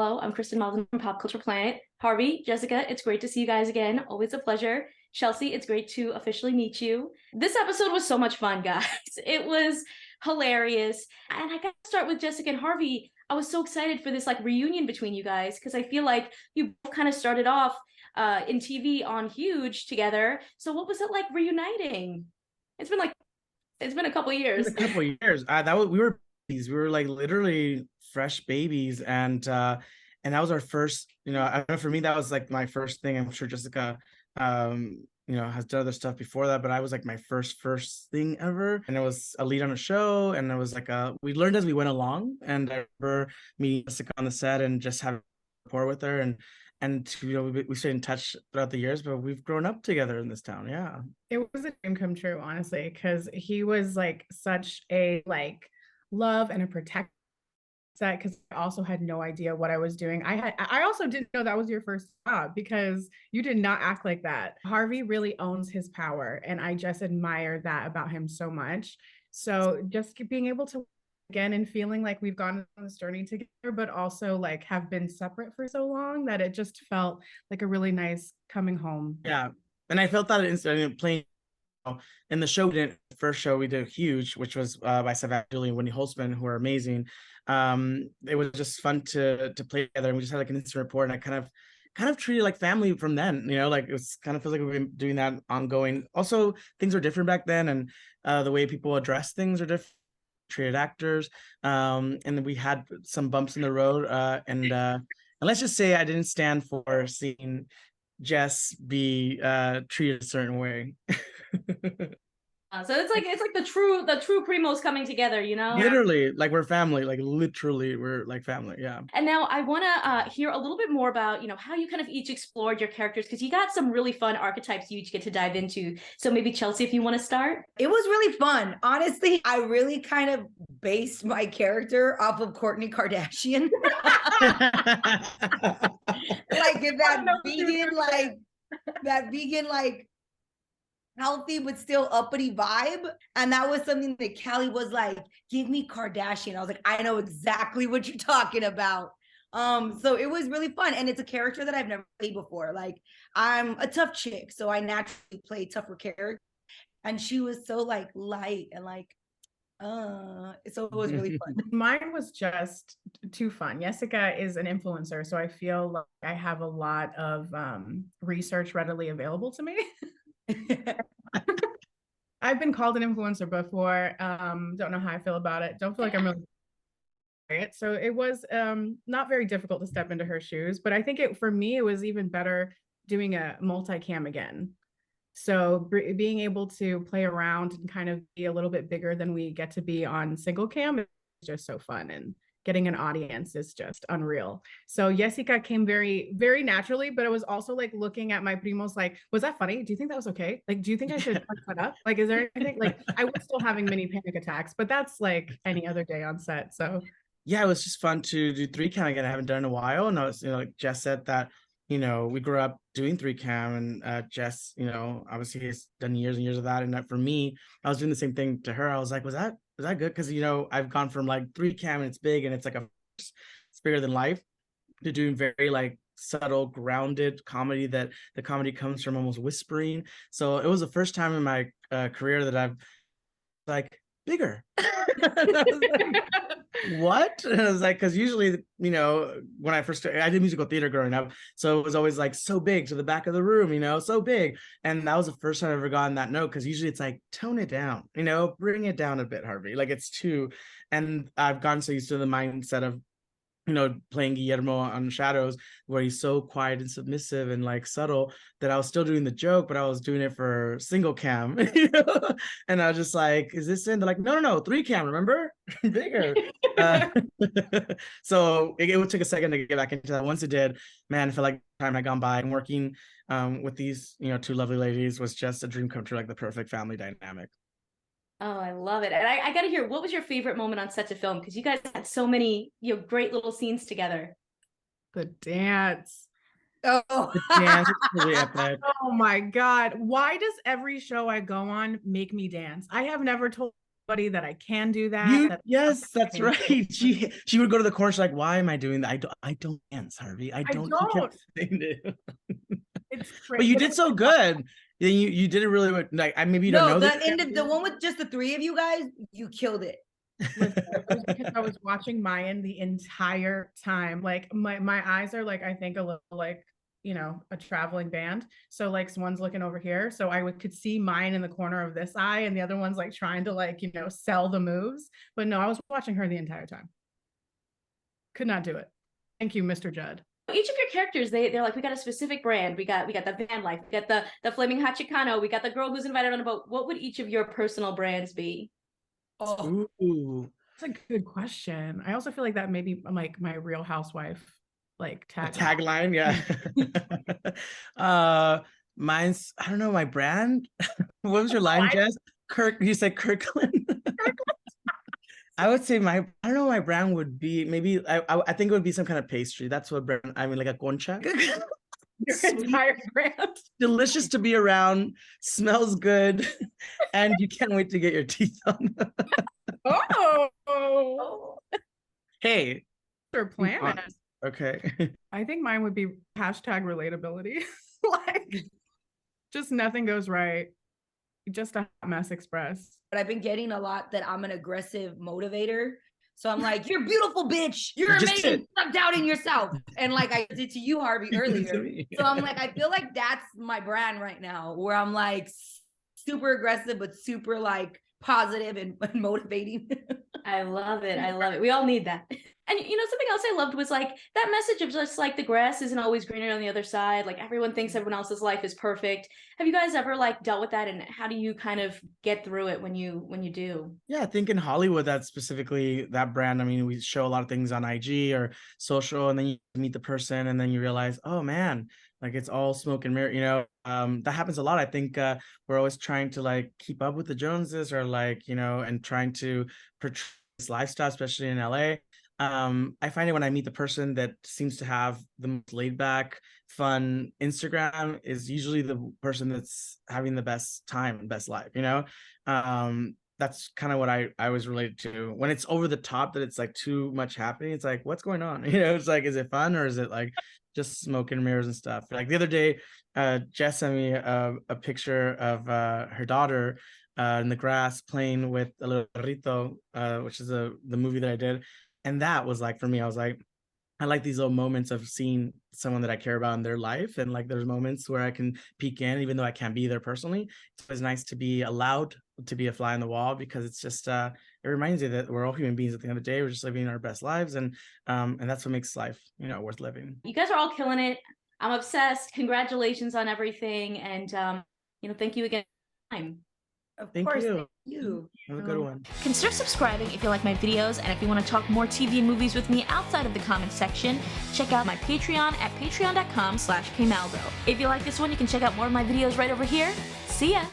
Hello, I'm Kristen Maldonado from Pop Culture Planet. Harvey, Jessica, it's great to see you guys again. Always a pleasure. Chelsea, it's great to officially meet you. This episode was so much fun, guys. It was hilarious. And I got to start with Jessica and Harvey. I was so excited for this reunion between you guys because I feel like you both kind of started off in TV on Huge together. So what was it like reuniting? It's been a couple years. It's a couple of years. We were like literally fresh babies, and that was our first. I know for me that was like my first thing. I'm sure Jessica, has done other stuff before that, but I was like my first thing ever, and it was a lead on a show, and it was like we learned as we went along. And I remember meeting Jessica on the set and just having rapport with her, and we stayed in touch throughout the years, but we've grown up together in this town. Yeah, it was a dream come true, honestly, because he was like such a love and a protector, because I also had no idea what I was doing. I also didn't know that was your first job because you did not act like that. Harvey really owns his power, and I just admire that about him so much. So just being able to again and feeling like we've gone on this journey together, but also have been separate for so long that it just felt like a really nice coming home. Yeah, and I felt that instant playing in the show. First show we did Huge, which was by Savannah Julie and Whitney Holtzman, who are amazing. It was just fun to play together, and we just had an instant rapport, and I kind of treated like family from then. It was kind of feels like we've been doing that ongoing. Also, things were different back then, and the way people address things are different. Treated actors, and then we had some bumps in the road, and let's just say I didn't stand for seeing Jess be treated a certain way. So it's like the true primos coming together, Literally, like we're family. Like literally, we're like family. Yeah. And now I want to hear a little bit more about how you kind of each explored your characters, because you got some really fun archetypes you each get to dive into. So maybe Chelsea, if you want to start. It was really fun. Honestly, I really kind of based my character off of Kourtney Kardashian. That vegan healthy but still uppity vibe. And that was something that Callie was like, give me Kardashian. I was like, I know exactly what you're talking about. So it was really fun. And it's a character that I've never played before. Like, I'm a tough chick, so I naturally play tougher characters. And she was so light and so it was really fun. Mine was just too fun. Jessica is an influencer, so I feel like I have a lot of research readily available to me. I've been called an influencer before. Don't know how I feel about it. Don't feel like I'm really it. So it was not very difficult to step into her shoes, but I think for me it was even better doing a multicam again. So being able to play around and kind of be a little bit bigger than we get to be on single cam is just so fun, and getting an audience is just unreal. So Jessica came very, very naturally, but it was also like looking at my primos like, was that funny? Do you think that was okay? Like, do you think I should cut up? Like, is there anything? Like, I was still having mini panic attacks, but that's like any other day on set. So yeah, it was just fun to do 3cam again. I haven't done in a while. And I was, like Jess said that, we grew up doing 3cam, and Jess, obviously has done years and years of that. And that for me, I was doing the same thing to her. I was like, was that good? Because, I've gone from 3cam and it's big and it's like it's bigger than life, to doing very subtle, grounded comedy that the comedy comes from almost whispering. So it was the first time in my career that I've bigger. What? And I was like, because usually, when I first started, I did musical theater growing up, so it was always so big to the back of the room, so big. And that was the first time I've ever gotten that note, because usually it's tone it down, bring it down a bit, Harvey. It's too. And I've gotten so used to the mindset of playing Guillermo on Shadows, where he's so quiet and submissive and subtle, that I was still doing the joke, but I was doing it for single cam, and I was just like, is this in? They're like, no, 3cam, remember? Bigger. So it took a second to get back into that. Once it did, man, I feel like time had gone by, and working with these, two lovely ladies was just a dream come true, the perfect family dynamic. Oh, I love it. And I got to hear, what was your favorite moment on set to film? Because you guys had so many, great little scenes together. The dance. Oh, the dance is really epic. Oh my God. Why does every show I go on make me dance? I have never told buddy that I can do that. Yes, that's right. She would go to the corner. She's like, "Why am I doing that? I don't dance, Harvey. I don't." She kept saying it. It's but you did so good. You did it really good. Like, maybe you don't know the one with just the three of you guys, you killed it. Listen, it was because I was watching Mayan the entire time. Like my eyes are like, I think a little like, you know, a traveling band. So like one's looking over here. So I could see Mayan in the corner of this eye and the other one's like trying to like, you know, sell the moves. But no, I was watching her the entire time. Could not do it. Thank you, Mr. Judd. Each of your characters, they're like, we got a specific brand. We got the van life. We got the flaming hot Chicano. We got the girl who's invited on a boat. What would each of your personal brands be? Oh, ooh, that's a good question. I also feel like that maybe like my Real Housewife like tagline. Yeah. Mine's, I don't know, my brand. What was your line, Jess? You said Kirkland. I would say I don't know, my brand would be maybe I think it would be some kind of pastry. That's what brand. I mean, like a concha. Your entire brand. Delicious to be around, smells good, and you can't wait to get your teeth on. Oh. Hey. They're planning. Okay. I think mine would be hashtag relatability. Like, just nothing goes right. Just a mess express. But I've been getting a lot that I'm an aggressive motivator. So I'm like, you're beautiful, bitch. You're amazing. Stop doubting yourself. And like I did to you, Harvey, earlier. So I'm like, I feel like that's my brand right now, where I'm like super aggressive, but super like positive and motivating. I love it. I love it. We all need that. And you know, something else I loved was like that message of just like the grass isn't always greener on the other side. Like everyone thinks everyone else's life is perfect. Have you guys ever like dealt with that, and how do you kind of get through it when you do? Yeah, I think in Hollywood, that's specifically that brand. I mean, we show a lot of things on IG or social, and then you meet the person and then you realize, oh man, like it's all smoke and mirror, you know. That happens a lot. I think we're always trying to like keep up with the Joneses, or like, you know, and trying to portray this lifestyle, especially in LA. I find it when I meet the person that seems to have the most laid back, fun Instagram is usually the person that's having the best time and best life, you know. That's kind of what I was related to. When it's over the top, that it's like too much happening, it's like, what's going on? You know, it's like, is it fun, or is it like just smoke and mirrors and stuff? Like the other day, Jess sent me a picture of her daughter in the grass playing with a little perrito, which is the movie that I did. And that was like, for me, I was like, I like these little moments of seeing someone that I care about in their life. And like, there's moments where I can peek in, even though I can't be there personally. It's always nice to be allowed to be a fly on the wall, because it's just, it reminds you that we're all human beings at the end of the day. We're just living our best lives. And that's what makes life, you know, worth living. You guys are all killing it. I'm obsessed. Congratulations on everything. And, you know, thank you again. Thank you. Have a good one. Consider subscribing if you like my videos, and if you want to talk more TV and movies with me outside of the comments section, check out my Patreon at patreon.com/kmaldo. If you like this one, you can check out more of my videos right over here. See ya!